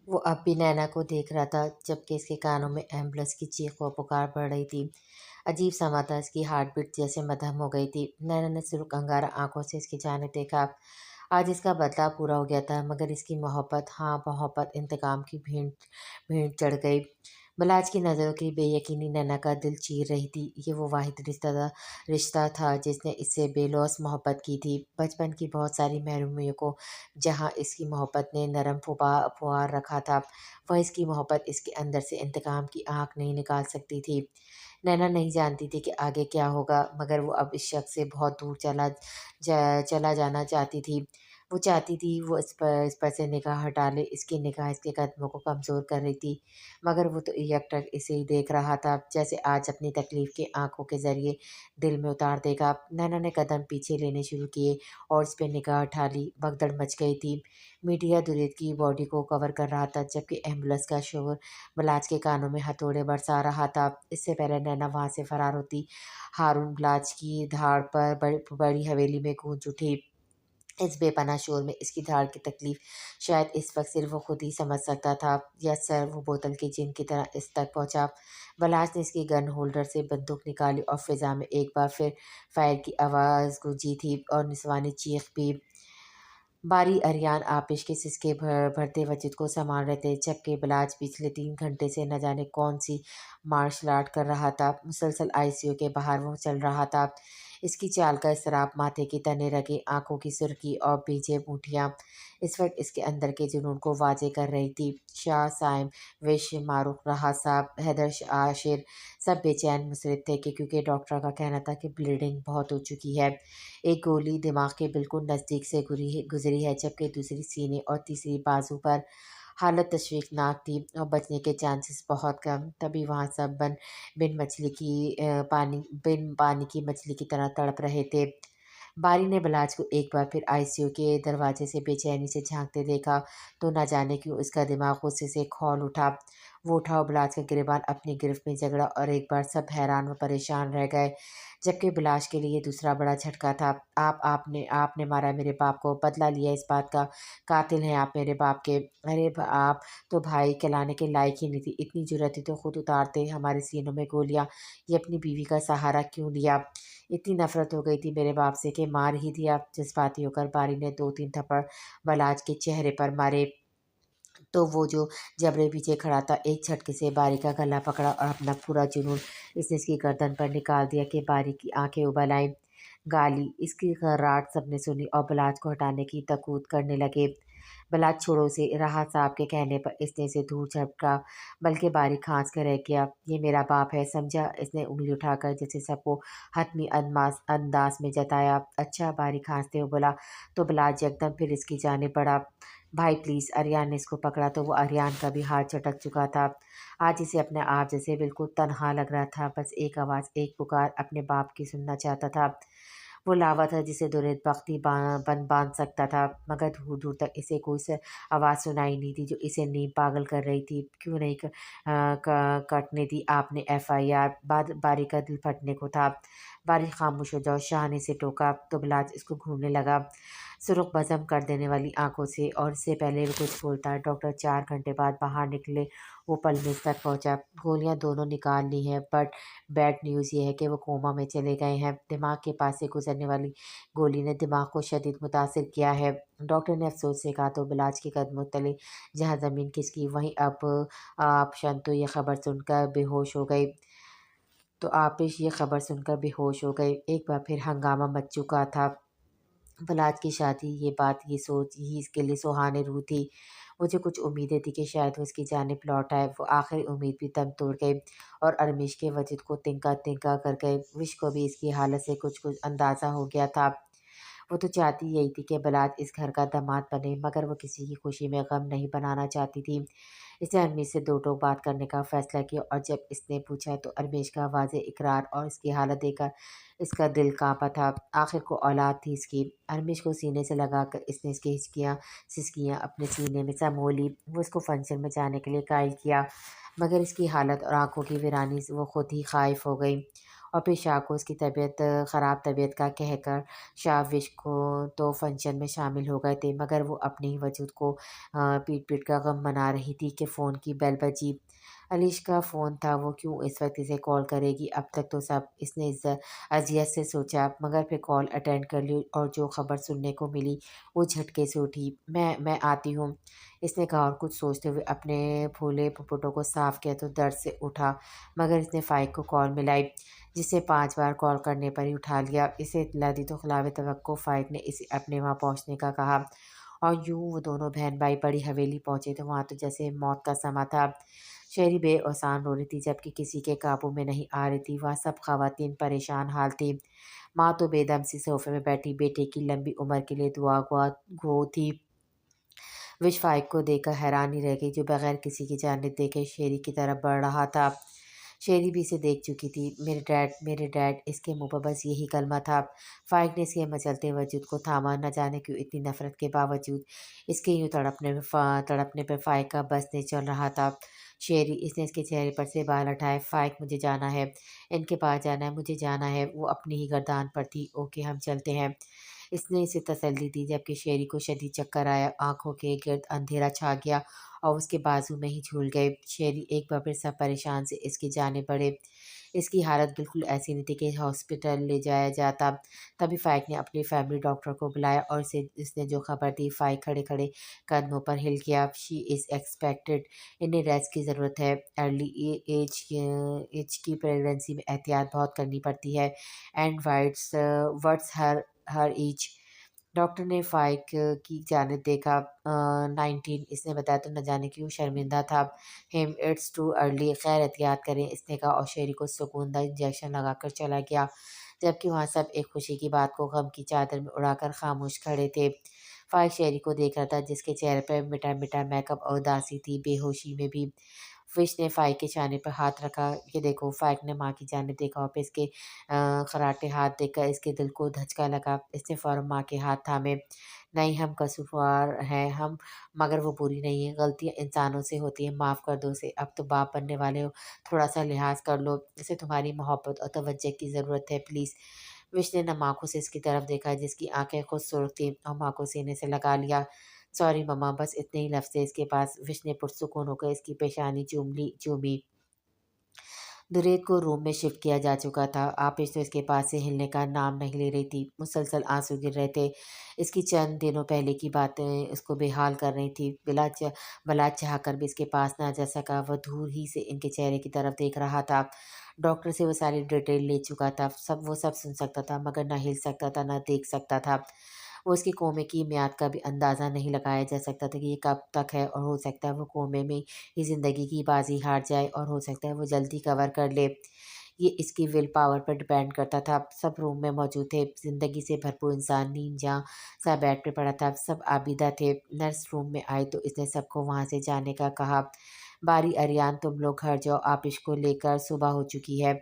وہ اب بھی نینا کو دیکھ رہا تھا جبکہ اس کے کانوں میں ایمبولینس کی چیخ و پکار پڑ رہی تھی۔ عجیب سما تھا، اس کی ہارٹ بیٹ جیسے مدھم ہو گئی تھی۔ نینا نے سرخ انگارہ آنکھوں سے اس کی جانب دیکھا۔ آج اس کا بدلہ پورا ہو گیا تھا، مگر اس کی محبت، ہاں محبت، انتقام کی بھینٹ چڑھ گئی۔ بلاج کی نظروں کی بے یقینی نینا کا دل چیر رہی تھی۔ یہ وہ واحد رشتہ تھا جس نے اس سے بے لوث محبت کی تھی، بچپن کی بہت ساری محرومیوں کو جہاں اس کی محبت نے نرم پھوار رکھا تھا، وہ اس کی محبت اس کے اندر سے انتقام کی آگ نہیں نکال سکتی تھی۔ نینا نہیں جانتی تھی کہ آگے کیا ہوگا، مگر وہ اب اس شخص سے بہت دور چلا جانا چاہتی تھی۔ وہ چاہتی تھی وہ اس پر سے نگاہ ہٹا لے، اس کی نگاہ اس کے قدموں کو کمزور کر رہی تھی، مگر وہ تو یکٹک اسے ہی دیکھ رہا تھا جیسے آج اپنی تکلیف کے آنکھوں کے ذریعے دل میں اتار دے گا۔ نینا نے قدم پیچھے لینے شروع کیے اور اس پہ نگاہ اٹھا لی۔ بھگدڑ مچ گئی تھی۔ میڈیا درید کی باڈی کو کور کر رہا تھا جبکہ ایمبولینس کا شور بلاج کے کانوں میں ہتھوڑے برسا رہا تھا۔ اس سے پہلے نینا وہاں سے فرار ہوتی، ہارون بلاج کی دھاڑ پر بڑی حویلی میں گونج اٹھی۔ اس بے پناہ شور میں اس کی دھاڑ کی تکلیف شاید اس وقت صرف وہ خود ہی سمجھ سکتا تھا۔ یس سر، وہ بوتل کی جن کی طرح اس تک پہنچا۔ بلاج نے اس کی گن ہولڈر سے بندوق نکالی اور فضا میں ایک بار پھر فائر کی آواز گونجی تھی اور نسوانی چیخ بھی۔ باری اریان آپش کے سسکے بھرتے وجود کو سنبھال رہے تھے جبکہ بلاج پچھلے 3 گھنٹے سے نہ جانے کون سی مارشل آرٹ کر رہا تھا۔ مسلسل آئی سی یو کے باہر وہ چل رہا تھا۔ اس کی چال کا اضطراب، ماتھے کی تنے رگیں، آنکھوں کی سرخی اور بھیجے مونچھیں اس وقت اس کے اندر کے جنون کو واضح کر رہی تھی۔ شاہ سائم، وش، ماروق، راحت صاحب، حیدر عاشر سب بے چین مسرت تھے کیونکہ ڈاکٹر کا کہنا تھا کہ بلیڈنگ بہت ہو چکی ہے۔ ایک گولی دماغ کے بالکل نزدیک سے گزری ہے جبکہ دوسری سینے اور تیسری بازو پر۔ حالت تشویشناک تھی اور بچنے کے چانسز بہت کم۔ تبھی وہاں سب بن پانی کی مچھلی کی طرح تڑپ رہے تھے۔ باری نے بلاج کو ایک بار پھر آئی سی یو کے دروازے سے بے چینی سے جھانکتے دیکھا تو نہ جانے کیوں اس کا دماغ غصے سے کھول اٹھا۔ وہ اٹھا اور بلاج کا گریبان اپنی گرفت میں جگڑا اور ایک بار سب حیران و پریشان رہ گئے جبکہ بلاج کے لیے یہ دوسرا بڑا جھٹکا تھا۔ آپ نے مارا میرے باپ کو، بدلہ لیا اس بات کا، قاتل ہیں آپ میرے باپ کے۔ ارے آپ تو بھائی کہلانے کے لائق ہی نہیں تھی، اتنی جرأت تھی تو خود اتارتے ہمارے سینوں میں گولیاں، یہ اپنی بیوی کا سہارا کیوں لیا؟ اتنی نفرت ہو گئی تھی میرے باپ سے کہ مار ہی دیا۔ جذباتی ہو کر باری نے 2-3 تھپڑ بلاج کے چہرے پر مارے تو وہ جو جبرے پیچھے کھڑا تھا ایک جھٹکے سے باری کا گلا پکڑا اور اپنا پورا جنون اس نے اس کی گردن پر نکال دیا کہ باری کی آنکھیں ابل آئیں۔ گالی، اس کی غراٹ سب نے سنی اور بلاج کو ہٹانے کی تکوت کرنے لگے۔ بلاج چھوڑو اسے، راحت صاحب کے کہنے پر اس نے اسے دور جھپکا بلکہ باری کھانس کر رہ گیا۔ یہ میرا باپ ہے، سمجھا؟ اس نے انگلی اٹھا کر جیسے سب کو حتمی انداز میں جتایا۔ اچھا، باری کھانستے ہوئے بولا تو بلاج یکدم پھر اس کی جانب بڑھا۔ بھائی پلیز۔ اریان نے اس کو پکڑا تو وہ اریان کا بھی ہاتھ جھٹک چکا تھا۔ آج اسے اپنے آپ جیسے بالکل تنہا لگ رہا تھا، بس ایک آواز، ایک پکار اپنے باپ کی سننا چاہتا تھا۔ وہ لاوا تھا جسے درید بختی باندھ سکتا تھا، مگر دور دور تک اسے کوئی آواز سنائی نہیں دی جو اسے نیم پاگل کر رہی تھی۔ کیوں نہیں کٹنے دی آپ نے ایف آئی آر؟ باری کا دل پھٹنے کو تھا۔ باری خاموش ہو جاؤ، شاہ نے اسے ٹوکا تو بلاج اس کو گھورنے لگا سرخ بزم کر دینے والی آنکھوں سے، اور اس سے پہلے وہ کچھ بولتا ڈاکٹر 4 گھنٹے بعد باہر نکلے وہ پلمیز تک پہنچا۔ گولیاں دونوں نکال لی ہیں، بٹ بیڈ نیوز یہ ہے کہ وہ کوما میں چلے گئے ہیں۔ دماغ کے پاس سے گزرنے والی گولی نے دماغ کو شدید متاثر کیا ہے، ڈاکٹر نے افسوس سے کہا تو بلاج کے قدموں تلے جہاں زمین کھسکی وہیں اب آپ شنتو یہ خبر سن کر بے ہوش ہو گئی۔ تو آپش یہ خبر سن کر بے ہوش ہو گئے۔ ایک بار پھر ہنگامہ مچ چکا تھا۔ بلاج کی شادی، یہ بات، یہ سوچ ہی اس کے لیے سہانے روح تھی۔ مجھے کچھ امیدیں تھی کہ شاید وہ اس کی جانب لوٹ آئے۔ وہ آخری امید بھی دم توڑ گئی اور ارمیش کے وجود کو تنکا تنکا کر گئے۔ وش کو بھی اس کی حالت سے کچھ اندازہ ہو گیا تھا۔ وہ تو چاہتی یہی تھی کہ بلاج اس گھر کا داماد بنے، مگر وہ کسی کی خوشی میں غم نہیں بنانا چاہتی تھی۔ اس نے ارمیش سے دو ٹوک بات کرنے کا فیصلہ کیا اور جب اس نے پوچھا تو ارمیش کا واضح اقرار اور اس کی حالت دیکھ کر اس کا دل کانپا تھا۔ آخر کو اولاد تھی اس کی۔ ارمیش کو سینے سے لگا کر اس نے اس کی سسکیاں اپنے سینے میں سمو لی۔ وہ اس کو فنکشن میں جانے کے لیے قائل کیا، مگر اس کی حالت اور آنکھوں کی ویرانی سے وہ خود ہی خائف ہو گئی اور پھر شاہ کو اس کی خراب طبیعت کا کہہ کر شاہ وش کو تو فنکشن میں شامل ہو گئے تھے، مگر وہ اپنے ہی وجود کو پیٹ پیٹ کا غم منا رہی تھی کہ فون کی بیل بجی۔ علیش کا فون تھا، وہ کیوں اس وقت اسے کال کرے گی؟ اب تک تو سب اس نے اذیت سے سوچا، مگر پھر کال اٹینڈ کر لی اور جو خبر سننے کو ملی وہ جھٹکے سے اٹھی۔ میں آتی ہوں، اس نے کہا اور کچھ سوچتے ہوئے اپنے پھولے پپٹوں کو صاف کیا تو درد سے اٹھا، مگر اس نے فائق کو کال ملائی، جسے 5 بار کال کرنے پر ہی اٹھا لیا۔ اسے اطلاع دی تو خلاف توقع فائق نے اسے اپنے وہاں پہنچنے کا کہا، اور یوں وہ دونوں بہن بھائی بڑی حویلی پہنچے تو وہاں تو جیسے موت کا سما تھا۔ شہری بے اوسان رو رہی تھی، جبکہ کسی کے قابو میں نہیں آ رہی تھی۔ وہاں سب خواتین پریشان حال تھی۔ ماں تو بے دم سی صوفے میں بیٹھی بیٹے کی لمبی عمر کے لیے دعا گو تھی۔ وش فائق کو دیکھ کر حیران ہی رہ گئی، جو بغیر کسی کی جانب دیکھے شیری کی طرف بڑھ رہا تھا۔ شیری بھی اسے دیکھ چکی تھی۔ میرے ڈیڈ، اس کے منہ پر بس یہی کلمہ تھا۔ فائق نے اس کے مچلتے وجود کو تھاما، نہ جانے کیوں اتنی نفرت کے باوجود اس کے یوں تڑپنے پر فائق کا بس نہیں چل رہا تھا۔ شیری، اس نے اس کے چہرے پر سے بال ہٹائے۔ فائق، مجھے جانا ہے، ان کے پاس جانا ہے، مجھے جانا ہے۔ وہ اپنی ہی گردان پر تھی۔ اوکے، ہم چلتے ہیں، اس نے اسے تسلی دی، جبکہ شیری کو شدید چکر آیا، آنکھوں کے گرد اندھیرا چھا گیا اور اس کے بازو میں ہی جھول گئے۔ شیری ایک بار پھر سب پریشان سے اس کی جانب بڑھے۔ اس کی حالت بالکل ایسی نہیں تھی کہ ہاسپٹل لے جایا جاتا۔ تبھی فائق نے اپنے فیملی ڈاکٹر کو بلایا اور اس نے جو خبر دی، فائق کھڑے کھڑے قدموں پر ہل گیا۔ شی از ایکسپیکٹڈ، انہیں ریسٹ کی ضرورت ہے، ارلی ایج کی پریگنینسی میں احتیاط بہت کرنی پڑتی ہے، and what's her age? Doctor نے فائق کی جانب دیکھا۔ 19، اس نے بتایا تو نہ جانے کیوں شرمندہ تھا۔ اٹس ٹو ارلی، خیر احتیاط کریں، اس نے کہا اور شیری کو سکون دہ انجیکشن لگا کر چلا گیا، جبکہ وہاں سب ایک خوشی کی بات کو غم کی چادر میں اڑا کر خاموش کھڑے تھے۔ فائق شیری کو دیکھ رہا تھا، جس کے چہرے پر مٹا مٹا میک اپ اور اداسی تھی، بے ہوشی میں بھی۔ وش نے فائق کے شانے پر ہاتھ رکھا، یہ دیکھو۔ فائق نے ماں کی جانب دیکھا اور پھر اس کے خراٹے ہاتھ دیکھ کر اس کے دل کو دھچکا لگا۔ اس نے فوراً ماں کے ہاتھ تھامے۔ نہیں، ہم قصوروار ہیں ہم، مگر وہ بری نہیں ہے، غلطیاں انسانوں سے ہوتی ہیں، معاف کر دو اسے، اب تو باپ بننے والے ہو، تھوڑا سا لحاظ کر لو، اسے تمہاری محبت اور توجہ کی ضرورت ہے، پلیز۔ وش نے نم آنکھوں سے اس کی طرف دیکھا، جس کی آنکھیں خود سرخ تھیں، اور ماں کو سینے سے لگا لیا۔ سوری مما، بس اتنے ہی لفظ تھے اس کے پاس۔ وش نے پرسکون ہو کر اس کی پیشانی چومی۔ درید کو روم میں شفٹ کیا جا چکا تھا۔ آپش تو اس کے پاس سے ہلنے کا نام نہیں لے رہی تھی، مسلسل آنسو گر رہے تھے۔ اس کی چند دنوں پہلے کی باتیں اس کو بے حال کر رہی تھی۔ بلا چاہ کر بھی اس کے پاس نہ جا سکا، وہ دور ہی سے ان کے چہرے کی طرف دیکھ رہا تھا۔ ڈاکٹر سے وہ ساری ڈیٹیل لے چکا تھا، وہ سب سن سکتا تھا، مگر نہ ہل سکتا تھا، نہ دیکھ سکتا تھا۔ وہ اس کے کومے کی میعاد کا بھی اندازہ نہیں لگایا جا سکتا تھا کہ یہ کب تک ہے، اور ہو سکتا ہے وہ کومے میں ہی زندگی کی بازی ہار جائے، اور ہو سکتا ہے وہ جلدی کور کر لے۔ یہ اس کی ول پاور پر ڈیپینڈ کرتا تھا۔ سب روم میں موجود تھے، زندگی سے بھرپور انسان نیم جاں سا بیڈ پہ پڑا تھا، سب آبیدہ تھے۔ نرس روم میں آئی تو اس نے سب کو وہاں سے جانے کا کہا۔ باری اریان، تم لوگ گھر جاؤ، آپش کو لے کر صبح ہو چکی ہے۔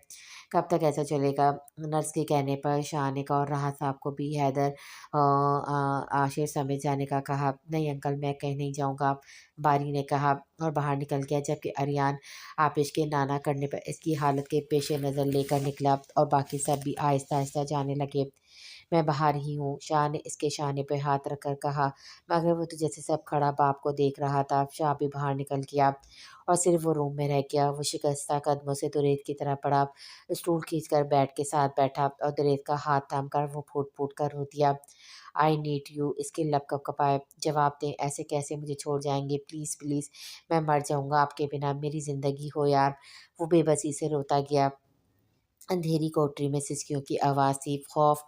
کب تک ایسا چلے گا؟ نرس کے کہنے پر شاہ نے اور راحت صاحب کو بھی حیدر عاشر سمیت جانے کا کہا۔ نہیں انکل، میں کہیں نہیں جاؤں گا، باری نے کہا اور باہر نکل گیا، جبکہ اریان آپش کے نانا کرنے پر اس کی حالت کے پیش نظر لے کر نکلا، اور باقی سب بھی آہستہ آہستہ جانے لگے۔ میں باہر ہی ہوں، شاہ نے اس کے شانے پہ ہاتھ رکھ کر کہا، مگر وہ تو جیسے سب کھڑا باپ کو دیکھ رہا تھا۔ شاہ بھی باہر نکل گیا اور صرف وہ روم میں رہ گیا۔ وہ شکستہ قدموں سے درید کی طرف بڑھا، اسٹول کھینچ کر بیڈ کے ساتھ بیٹھا اور درید کا ہاتھ تھام کر وہ پھوٹ پھوٹ کر رو دیا۔ آئی نیڈ یو، اس کے لب کپ کپائے۔ جواب دیں، ایسے کیسے مجھے چھوڑ جائیں گے؟ پلیز پلیز، میں مر جاؤں گا آپ کے بنا، میری زندگی ہو یار۔ وہ بے بسی سے روتا گیا۔ اندھیری کوٹری میں سسکیوں کی آواز تھی، خوف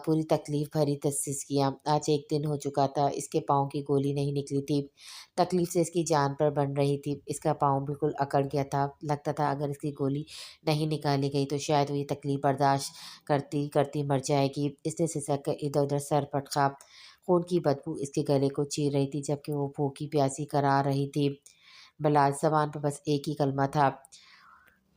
پوری تکلیف بھری سسکیاں۔ آج 1 دن ہو چکا تھا، اس کے پاؤں کی گولی نہیں نکلی تھی، تکلیف سے اس کی جان پر بن رہی تھی۔ اس کا پاؤں بالکل اکڑ گیا تھا، لگتا تھا اگر اس کی گولی نہیں نکالی گئی تو شاید وہ یہ تکلیف برداشت کرتی کرتی مر جائے گی۔ اس نے سسک کر ادھر ادھر سر پٹکا، خون کی بدبو اس کے گلے کو چیر رہی تھی، جبکہ وہ بھوکی پیاسی کرا رہی تھی۔ بلاج، زبان پر بس ایک ہی کلمہ تھا۔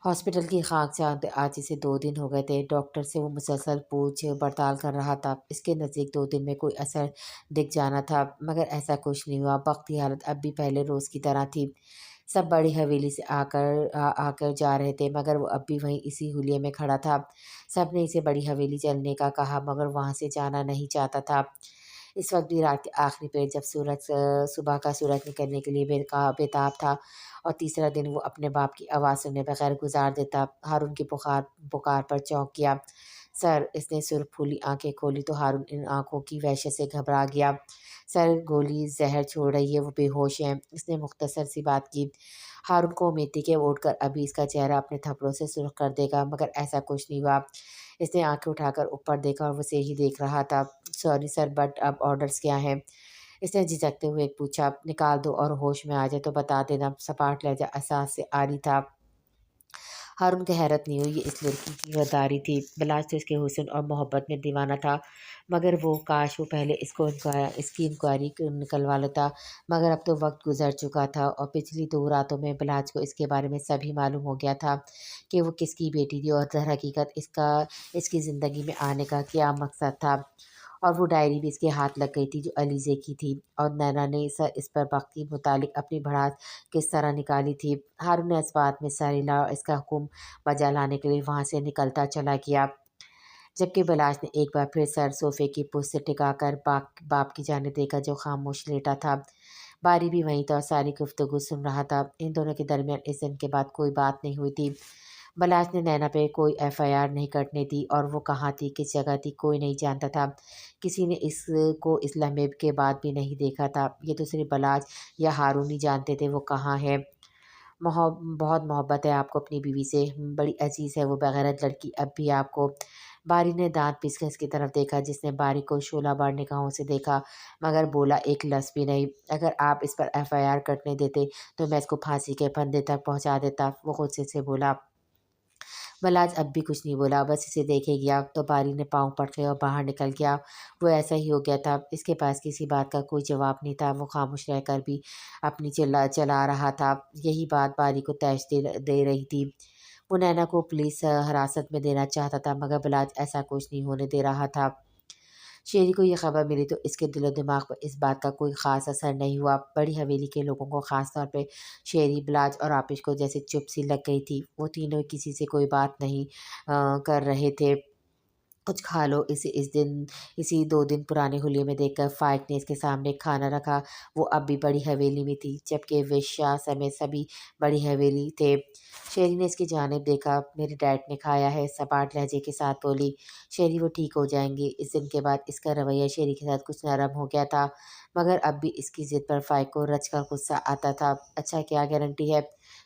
ہاسپٹل کی خاک جانتے آج اسے 2 دن ہو گئے تھے۔ ڈاکٹر سے وہ مسلسل پوچھ پڑتال کر رہا تھا، اس کے نزدیک 2 دن میں کوئی اثر دکھ جانا تھا، مگر ایسا کچھ نہیں ہوا۔ بخت کی حالت اب بھی پہلے روز کی طرح تھی، सब बड़ी हवेली से आकर जा रहे थे, मगर वो अब भी वहीं इसी हुलिये में खड़ा था। सबने इसे बड़ी हवेली चलने का कहा, मगर वहाँ से जाना नहीं चाहता था। इस वक्त भी रात के आखिरी पहर, जब सुबह का सूरज निकलने के लिए बेताब था और तीसरा दिन वो अपने बाप की आवाज़ सुने बगैर गुजार देता। हारून की पुकार पुकार पर चौंक गया। सर, इसने सुर्ख फूली आंखें खोली तो हारून इन आंखों की वहशत से घबरा गया। सर, गोली जहर छोड़ रही है, वो बेहोश है, इसने मुख्तसर सी बात की। हारून को उम्मीद थी कि वो उठकर अभी इसका चेहरा अपने थप्पड़ों से सुर्ख कर देगा, मगर ऐसा कुछ नहीं हुआ। इसने आंखें उठाकर ऊपर देखा और वो उसे ही देख रहा था। सॉरी सर, बट अब ऑर्डर्स क्या हैं? इसने झिझकते हुए पूछा। निकाल दो और होश में आ जाए तो बता देना, सपाट लहजा एहसास से आरी था। हारून को हैरत नहीं हुई, ये इस लड़की की गद्दारी थी। बिलाज तो इसके हुस्न और मोहब्बत में दीवाना था, मगर वो काश वो पहले इसकी इंक्वायरी निकलवा लेता। मगर अब तो वक्त गुजर चुका था और पिछली 2 रातों में बिलाज को इसके बारे में सभी मालूम हो गया था कि वो किसकी बेटी थी और दर हकीकत इसकी ज़िंदगी में आने का क्या मकसद था। और वो डायरी भी इसके हाथ लग गई थी जो अलीज़े की थी, और नैना ने इस पर वक्त के मुतालिक अपनी भड़ास किस तरह निकाली थी। हारून ने इस बात में सर हिला और इसका हुक्म बजा लाने के लिए वहाँ से निकलता चला गया, जबकि बिलाज ने एक बार फिर सर सोफे की पुष्ट से टिकाकर बाप की जानिब देखा जो खामोश लेटा था। बारी भी वहीं था और सारी गुफ्तगू सुन रहा था। इन दोनों के दरमियान इस दिन के बाद कोई बात नहीं हुई थी। बलाज ने नैना पे कोई एफआईआर नहीं कटने दी, और वो कहाँ थी, किस जगह थी, कोई नहीं जानता था। किसी ने इसको इस लम्हे के बाद भी नहीं देखा था। ये तो सिर्फ बलाज या हारून ही जानते थे वो कहाँ है। बहुत मोहब्बत है आपको अपनी बीवी से, बड़ी अजीज़ है वो बेगैरत लड़की अब भी आपको। बारी ने दांत पीसकर इसकी तरफ देखा, जिसने बारी को शोला बार निगाहों से देखा, मगर बोला एक लफ्ज़ भी नहीं। अगर आप इस पर एफआईआर कटने देते तो मैं इसको फांसी के फंदे तक पहुंचा देता, वो गुस्से से बोला। मलाज अब भी कुछ नहीं बोला, बस इसे देखे गया तो बारी ने पाँव पटके और बाहर निकल गया। वो ऐसा ही हो गया था, इसके पास किसी बात का कोई जवाब नहीं था। वो खामोश रहकर भी अपनी चला रहा था। यही बात बारी को तैश दे रही थी। वो नैना को पुलिस हिरासत में देना चाहता था, मगर बिलाज ऐसा कुछ नहीं होने दे रहा था। शेरी को ये खबर मिली तो इसके दिलो दिमाग पर इस बात का कोई ख़ास असर नहीं हुआ। बड़ी हवेली के लोगों को ख़ास तौर पे शेरी, बिलाज और आपिश को जैसे चुप सी लग गई थी। वो तीनों किसी से कोई बात नहीं कर रहे थे। कुछ खा लो, इसी 2 दिन पुराने हुलिये में देखकर फाइक ने इसके सामने खाना रखा। वो अब भी बड़ी हवेली में थी, जबकि वेश्या समेत सभी बड़ी हवेली थे। शेरी ने इसकी जानिब देखा। मेरे डैड ने खाया है, सपाट लहजे के साथ बोली। शेरी, वो ठीक हो जाएंगे। इस दिन के बाद इसका रवैया शेरी के साथ कुछ नरम हो गया था, मगर अब भी इसकी जिद पर फाइक को रच का गुस्सा आता था। अच्छा, क्या गारंटी है?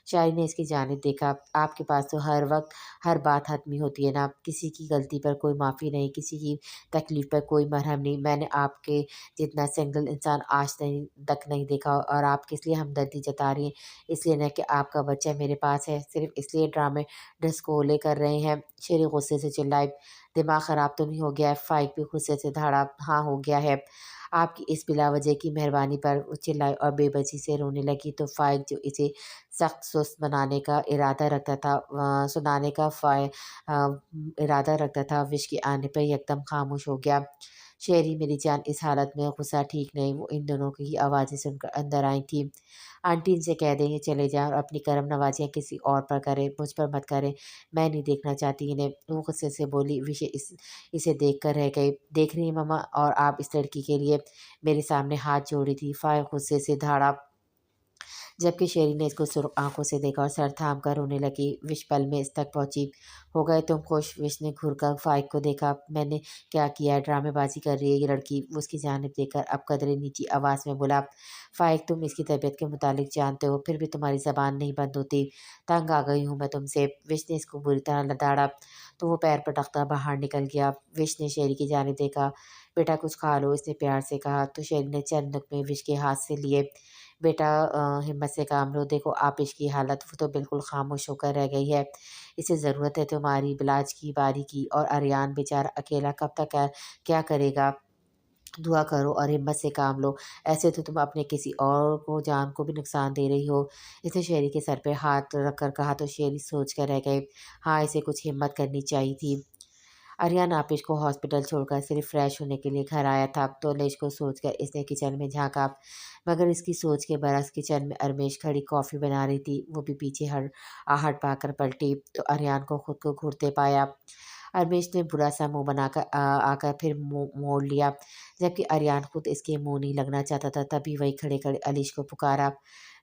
शायरी ने इसकी जानिब देखा। आपके पास तो हर वक्त हर बात हतमी होती है ना, किसी की गलती पर कोई माफ़ी नहीं, किसी की तकलीफ़ पर कोई मरहम नहीं। मैंने आपके जितना सिंगल इंसान आज तक नहीं देखा, और आप किस लिए हमदर्दी जता रही हैं? इसलिए ना कि आपका बच्चा मेरे पास है, सिर्फ इसलिए ड्रामे ढिढोले कर रहे हैं। शेरी गुस्से से चिल्लाई। दिमाग ख़राब तो नहीं हो गया है? फाइक भी गुस्से से दहाड़ा। हाँ, हो गया है। आपकी इस बिलावजह की मेहरबानी पर। वो चिल्लाई और बेबसी से रोने लगी तो फाइक, जो इसे सख्त सुस्त बनाने का इरादा रखता था, इरादा रखता था, विश के आने पर यकदम खामोश हो गया। शेरी, मेरी जान, इस हालत में गुस्सा ठीक नहीं। वो इन दोनों की आवाज़ें सुनकर अंदर आई थी। आंटी, इनसे कह दें ये चले जाएं और अपनी करम नवाजियाँ किसी और पर करें, मुझ पर मत करें। मैं नहीं देखना चाहती इन्हें। वो गुस्से से बोली। इसे देख कर रह गई। देख रही हैं मम्मा, और आप इस लड़की के लिए मेरे सामने हाथ जोड़ी थी। फाय गुस्से से धाड़ा, जबकि शेरी ने इसको सुर्ख आंखों से देखा और सर थाम कर रोने लगी। विश पल में इस तक पहुंची। हो गए तुम खुश? विश ने घूरकर फाइक को देखा। मैंने क्या किया है? ड्रामेबाजी कर रही है ये लड़की, वो उसकी जानिब देखकर अब कदरे नीची आवाज़ में बोला। फाइक, तुम इसकी तबीयत के मुतालिक जानते हो, फिर भी तुम्हारी ज़बान नहीं बंद होती। तंग आ गई हूँ मैं तुमसे। विश ने इसको बुरी तरह लदाड़ा तो वो पैर पटकता बाहर निकल गया। विश ने शेरी की जानिब देखा। बेटा, कुछ खा लो, इसने प्यार से कहा, तो शेरी ने चंद में विश के हाथ से लिए। बेटा, हिम्मत से काम लो, देखो आपिश की हालत, वो तो बिल्कुल खामोश होकर रह गई है। इसे ज़रूरत है तुम्हारी, बिलाज की, बारी की, और अरियान बेचारा अकेला कब तक क्या करेगा? दुआ करो और हिम्मत से काम लो। ऐसे तो तुम अपने किसी और को, जान को भी नुकसान दे रही हो। इसने शेरी के सर पे हाथ रख कर कहा तो शेरी सोच कर रह गए। हाँ, इसे कुछ हिम्मत करनी चाहिए थी। आर्यन आपिश को हॉस्पिटल छोड़कर सिर्फ फ्रेश होने के लिए घर आया था तो अलीश को सोचकर इसने किचन में झांका, मगर इसकी सोच के बरस किचन में अरमेश खड़ी कॉफ़ी बना रही थी। वो भी पीछे हर आहट पाकर पलटी तो आर्यन को खुद को घूरते पाया। अरमेश ने बुरा सा मुंह बनाकर आकर फिर मुंह मोड़ लिया, जबकि आर्यन खुद इसके मुंह नहीं लगना चाहता था। तभी वही खड़े खड़े अलीश को पुकारा,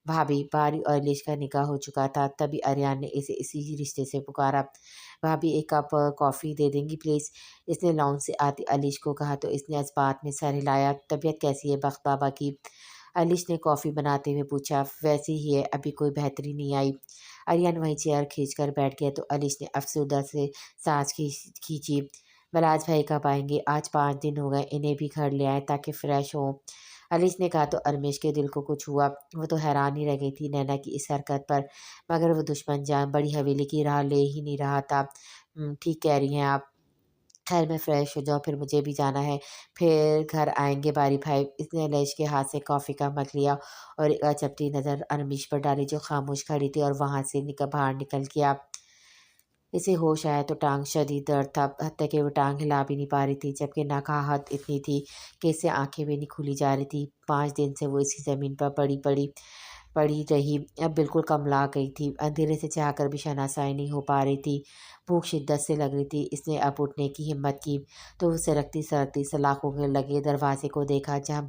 भाभी। बारी और अलीश का निकाह हो चुका था, तभी आर्यन ने इसे इसी रिश्ते से पुकारा। भाभी, एक कप कॉफ़ी दे देंगी प्लीज़? इसने लाउंज से आती अलीश को कहा तो इसने इस बात में सर हिलाया। तबीयत कैसी है बख्त बाबा की? अलीश ने कॉफ़ी बनाते हुए पूछा। वैसी ही है, अभी कोई बेहतरी नहीं आई। आर्यन वहीं चेयर खींचकर बैठ गया तो अलीश ने अफसरदा से सांस खींची। बलाज भाई कब आएंगे? आज 5 दिन हो गए, इन्हें भी घर ले आए ताकि फ्रेश हो। अलीश ने कहा तो अरमेश के दिल को कुछ हुआ। वो तो हैरान ही रह गई थी नैना की इस हरकत पर, मगर वो दुश्मन जान बड़ी हवेली की राह ले ही नहीं रहा था। ठीक कह रही हैं आप। खैर मैं फ्रेश हो जाऊँ, फिर मुझे भी जाना है। फिर घर आएंगे बारी भाई। इसने अलीश के हाथ से कॉफ़ी का मग लिया और एक अचपती नज़र अरमीश पर डाली जो खामोश खड़ी थी और वहाँ से बाहर निकल गया। इसे होश आया तो टांग शदीद दर्द था, हत्या कि वो टांग हिला भी नहीं पा रही थी, जबकि नकाहत इतनी थी कि इससे आंखें भी नहीं खुली जा रही थी। 5 दिन से वो इसी ज़मीन पर पड़ी पड़ी पड़ी रही, अब बिल्कुल कमला गई थी। अंधेरे से चाहकर भी शनासाई नहीं हो पा रही थी। भूख शिद्दत से लग रही थी। इसने अब उठने की हिम्मत की तो वो सरकती सरकती सलाखों के लगे दरवाजे को देखा, जहाँ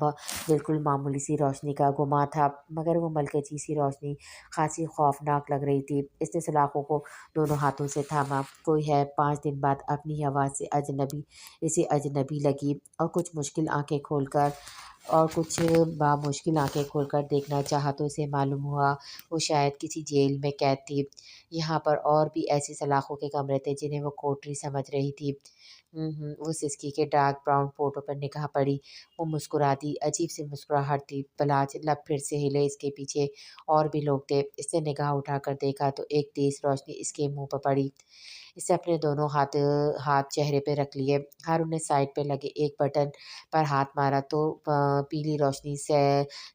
बिल्कुल मामूली सी रोशनी का गुमा था, मगर वो मलकची सी रोशनी खासी खौफनाक लग रही थी। इसने सलाखों को दोनों हाथों से थामा। कोई है। 5 दिन बाद अपनी आवाज़ से अजनबी इसे अजनबी लगी और कुछ बामुश्किल आंखें खोलकर देखना चाहा तो इसे मालूम हुआ वो शायद किसी जेल में कैद थी। यहाँ पर और भी ऐसी सलाखों के कमरे थे जिन्हें वो कोठरी समझ रही थी। वो सिसकी के डार्क ब्राउन फोटो पर निगाह पड़ी। वो मुस्कुरा दी, अजीब सी मुस्कुराहट थी। पलाज लब फिर से हिले। इसके पीछे और भी लोग थे। इसने निगाह उठाकर देखा तो एक तेज रोशनी इसके मुंह पर पड़ी। इसने अपने दोनों हाथ हाथ चेहरे पे रख लिए। हारून ने साइड पे लगे एक बटन पर हाथ मारा तो पीली रोशनी से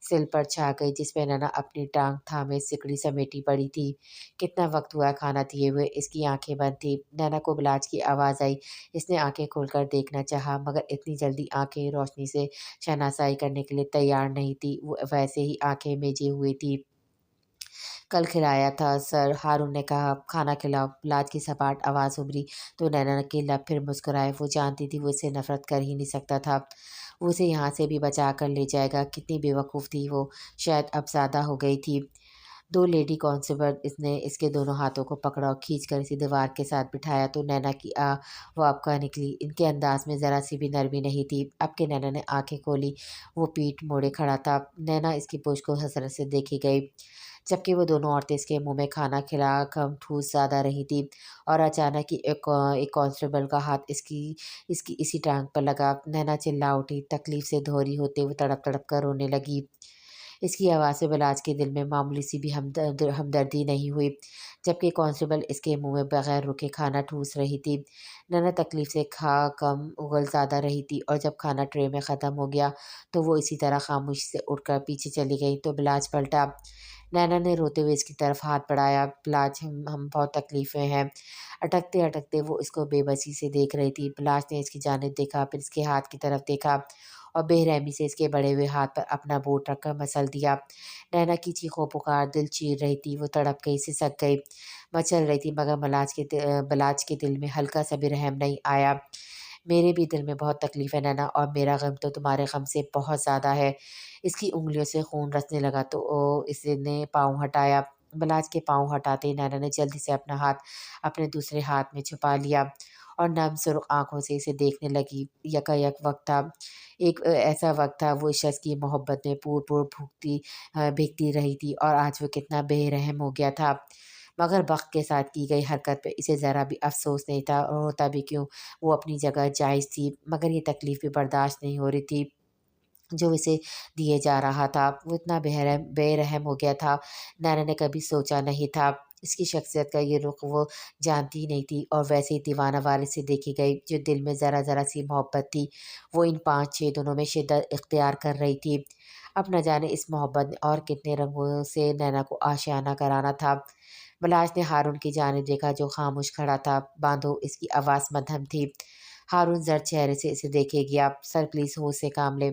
सिल पर छा गई, जिस पे नैना अपनी टांग थामे सिकड़ी समेटी पड़ी थी। कितना वक्त हुआ खाना दिए हुए? इसकी आंखें बंद थी। नैना को बिलाज की आवाज़ आई। इसने आंखें खोलकर देखना चाहा, मगर इतनी जल्दी आंखें रोशनी से शनासाई करने के लिए तैयार नहीं थी। वो वैसे ही आंखें मेजे हुई थी। कल खिलाया था सर, हारून ने कहा। खाना खिलाओ। लाज की सपाट आवाज़ उभरी तो नैना के लब फिर मुस्कुराए। वो जानती थी वो इससे नफरत कर ही नहीं सकता था। वो उसे यहाँ से भी बचा कर ले जाएगा। कितनी बेवकूफ़ थी वो, शायद अब ज़्यादा हो गई थी। 2 लेडी कांस्टेबल इसने इसके दोनों हाथों को पकड़ा और खींच कर इसी दीवार के साथ बिठाया तो नैना की वो आपका निकली। इनके अंदाज में ज़रा सी भी नरमी नहीं थी। अब के नैना ने आंखें खोली। वो पीठ मोड़े खड़ा था। नैना इसकी पूछ को हसरत से देखी गई, जबकि वो दोनों औरतें इसके मुंह में खाना खिला कम ठूस ज़्यादा रही थी। और अचानक ही एक कांस्टेबल का हाथ इसकी इसकी इसी टांग पर लगा। नैना चिल्ला उठी, तकलीफ से दोहरी होते हुए तड़प तड़प कर रोने लगी। इसकी आवाज़ से बिलाज के दिल में मामूली सी भी हमदर्दी नहीं हुई, जबकि कांस्टेबल इसके मुंह में बगैर रुके खाना ठूस रही थी। नैना तकलीफ से खा कम उगल ज़्यादा रही थी और जब खाना ट्रे में ख़त्म हो गया तो वो इसी तरह खामोशी से उठकर पीछे चली गई तो बिलाज पलटा। नैना ने रोते हुए इसकी तरफ हाथ बढ़ाया। बिलाज, हम बहुत तकलीफ़ में हैं। अटकते अटकते वो इसको बेबसी से देख रही थी। बिलाज ने इसकी जानिब देखा, फिर इसके हाथ की तरफ देखा और बेरहमी से इसके बड़े हुए हाथ पर अपना बोट रखकर मसल दिया। नैना की चीखों पुकार दिल चीर रही थी। वो तड़प गई, सिसक गई, मचल रही थी, मगर बिलाज के दिल में हल्का सा भी रहम नहीं आया। मेरे भी दिल में बहुत तकलीफ़ है नैना, और मेरा गम तो तुम्हारे गम से बहुत ज़्यादा है। इसकी उँगलियों से खून रसने लगा तो इसने पाँव हटाया। बिलाज के पाँव हटाते ही नैना ने जल्दी से अपना हाथ अपने दूसरे हाथ में छुपा लिया और नम सुर्ख आँखों से इसे देखने लगी। यकायक वक़्त था, एक ऐसा वक़्त था वो इस शख़्स की मोहब्बत में पूर-पूर भीगती रही थी और आज वो कितना बेरहम हो गया था। मगर वक़्त के साथ की गई हरकत पे इसे ज़रा भी अफ़सोस नहीं था, और होता भी क्यों, वो अपनी जगह जायज़ थी, मगर ये तकलीफ़ भी बर्दाश्त नहीं हो रही थी जो इसे दिए जा रहा था। वो इतना बेरहम हो गया था, नैना ने कभी सोचा नहीं था। इसकी शख्सियत का ये रुख वो जानती ही नहीं थी, और वैसे ही दीवाना वाले से देखी गई। जो दिल में ज़रा-ज़रा सी मोहब्बत थी, वो इन 5-6 दिनों में शिद्दत इख्तियार कर रही थी। अब न जाने इस मोहब्बत ने और कितने रंगों से नैना को आशियाना कराना था। बलाज ने हारून की जानिब देखा जो खामोश खड़ा था। बांधो, इसकी आवाज़ मध्यम थी। हारून जर्द चेहरे से इसे देखे गया। सर प्लीज़ होश से काम ले।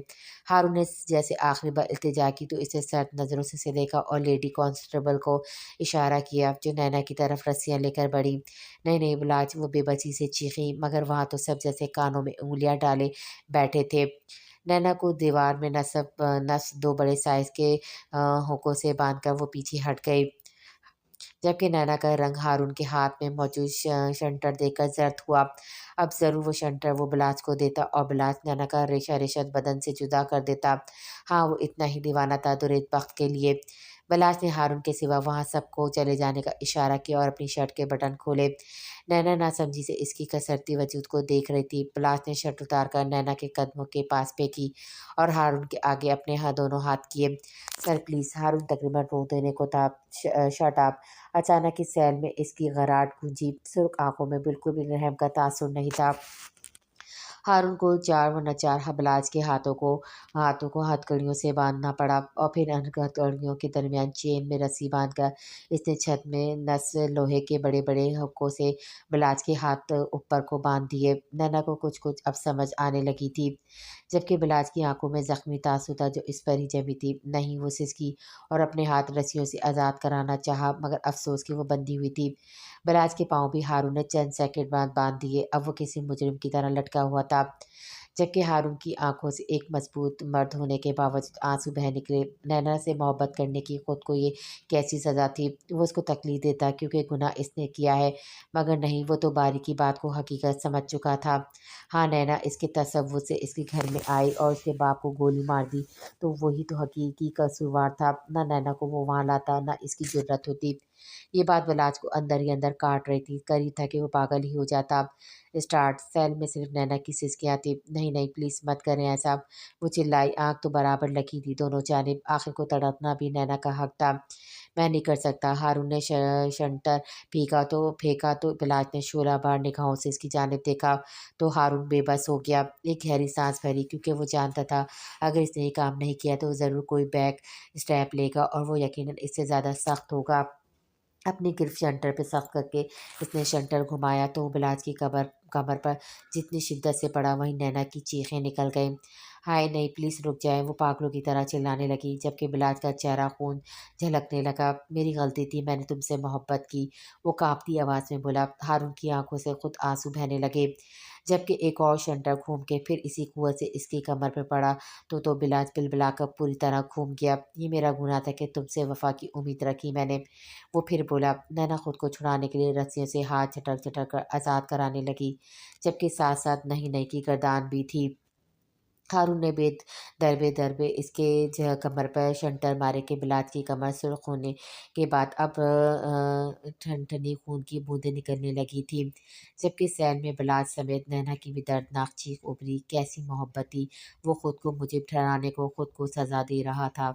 हारून ने जैसे आखिरी बार इल्तिजा की तो इसे सर्द नज़रों से इसे देखा और लेडी कांस्टेबल को इशारा किया जो नैना की तरफ रस्सियाँ लेकर बढ़ी। नहीं नहीं बलाज, वो बेबसी से चीखी, मगर वहाँ तो सब जैसे कानों में उंगलियाँ डाले बैठे थे। नैना को दीवार में नस दो बड़े साइज़ के हुकों से बांधकर वो पीछे हट गई। जबकि नैना का रंग हारून के हाथ में मौजूद शंटर देखकर जर्द हुआ। अब ज़रूर वो शंटर वो बिलाज को देता और बिलाज नैना का रेशा रेशा बदन से जुदा कर देता। हाँ, वो इतना ही दीवाना था दुरेद वक्त के लिए। बिलाज ने हारून के सिवा वहाँ सबको चले जाने का इशारा किया और अपनी शर्ट के बटन खोले। नैना नासमझी से इसकी कसरती वजूद को देख रही थी। बिलाज ने शर्ट उतार कर नैना के कदमों के पास फेंकी और हारून के आगे अपने दोनों हाथ किए। सर प्लीज़, हारून तकरीबन रो देने को था। Shut up. अचानक इस सैल में इसकी घराट गूंजी। सुर्ख आंखों में बिल्कुल भी रहम का तासुर नहीं था। हारून को चार व नचार हबलाज के हाथों को हथकड़ियों से बांधना पड़ा और फिर उन हथकड़ियों के दरमियान चेन में रस्सी बांधकर इसने छत में नस लोहे के बड़े बड़े हुक्कों से बिलाज के हाथ ऊपर को बांध दिए। नैना को कुछ कुछ अब समझ आने लगी थी, जबकि बिलाज की आंखों में जख्मी तासु था जो इस पर ही जमी थी। नहीं, वो सिसकी और अपने हाथ रस्सियों से आज़ाद कराना चाहा, मगर अफसोस कि वो बंधी हुई थी। बलाज के पाँव भी हारून ने चंद सेकंड बाद बांध दिए। अब वो किसी मुजरिम की तरह लटका हुआ था, जबकि हारून की आंखों से एक मजबूत मर्द होने के बावजूद आंसू बह निकले। नैना से मोहब्बत करने की खुद को ये कैसी सज़ा थी। वो उसको तकलीफ देता क्योंकि गुनाह इसने किया है, मगर नहीं, वो तो बारी बात को हकीकत समझ चुका था। हाँ, नैना इसके तसव्वुर से इसके घर में आई और उसके बाप को गोली मार दी तो वही तो हकीकी कसूरवार था। ना नैना को वो वहाँ लाता, ना इसकी ज़रूरत होती। ये बात बिलाज को अंदर ही अंदर काट रही थी। करीब था कि वो पागल ही हो जाता। स्टार्ट सेल में सिर्फ नैना की सिसकियाँ थी। नहीं नहीं प्लीज़ मत करें ऐसा। वो चिल्लाई। आँख तो बराबर लगी थी दोनों जानिब। आखिर को तड़पना भी नैना का हक था। मैं नहीं कर सकता। हारून ने शंटर फेंका तो बिलाज ने शोला बार निगाहों से इसकी जानिब देखा तो हारून बेबस हो गया। एक गहरी सांस भरी क्योंकि वो जानता था अगर इसने ये काम नहीं किया तो ज़रूर कोई बैक स्टेप लेगा और वो यकीनन इससे ज़्यादा सख्त होगा। अपनी गिरफ्त शंटर पे सख्त करके इसने शंटर घुमाया तो बिलाज की कमर पर जितनी शिद्दत से पड़ा वहीं नैना की चीखें निकल गईं। हाय नहीं, प्लीज़ रुक जाए, वो पागलों की तरह चिल्लाने लगी, जबकि बिलाज का चेहरा खून झलकने लगा। मेरी गलती थी, मैंने तुमसे मोहब्बत की, वो कांपती आवाज़ में बोला। हारून की आंखों से खुद आंसू बहने लगे, जबकि एक और शंटर घूम के फिर इसी कुएं से इसकी कमर पर पड़ा तो बिलाज बिलबिलाकर पूरी तरह घूम गया। ये मेरा गुनाह था कि तुमसे वफा की उम्मीद रखी मैंने, वो फिर बोला। नैना खुद को छुड़ाने के लिए रस्सियों से हाथ झटक झटक कर आज़ाद कराने लगी, जबकि साथ साथ नहीं नहीं की गर्दान भी थी। हारून ने दरबे दरबे इसके कमर पर शंटर मारे के बिलाज की कमर सुर्ख होने के बाद अब ठनठनी खून की बूंदें निकलने लगी थी, जबकि सैल में बिलाज समेत नैना की भी दर्दनाक चीख उभरी। कैसी मोहब्बत थी, वो खुद को मुझे ठहराने को खुद को सजा दे रहा था।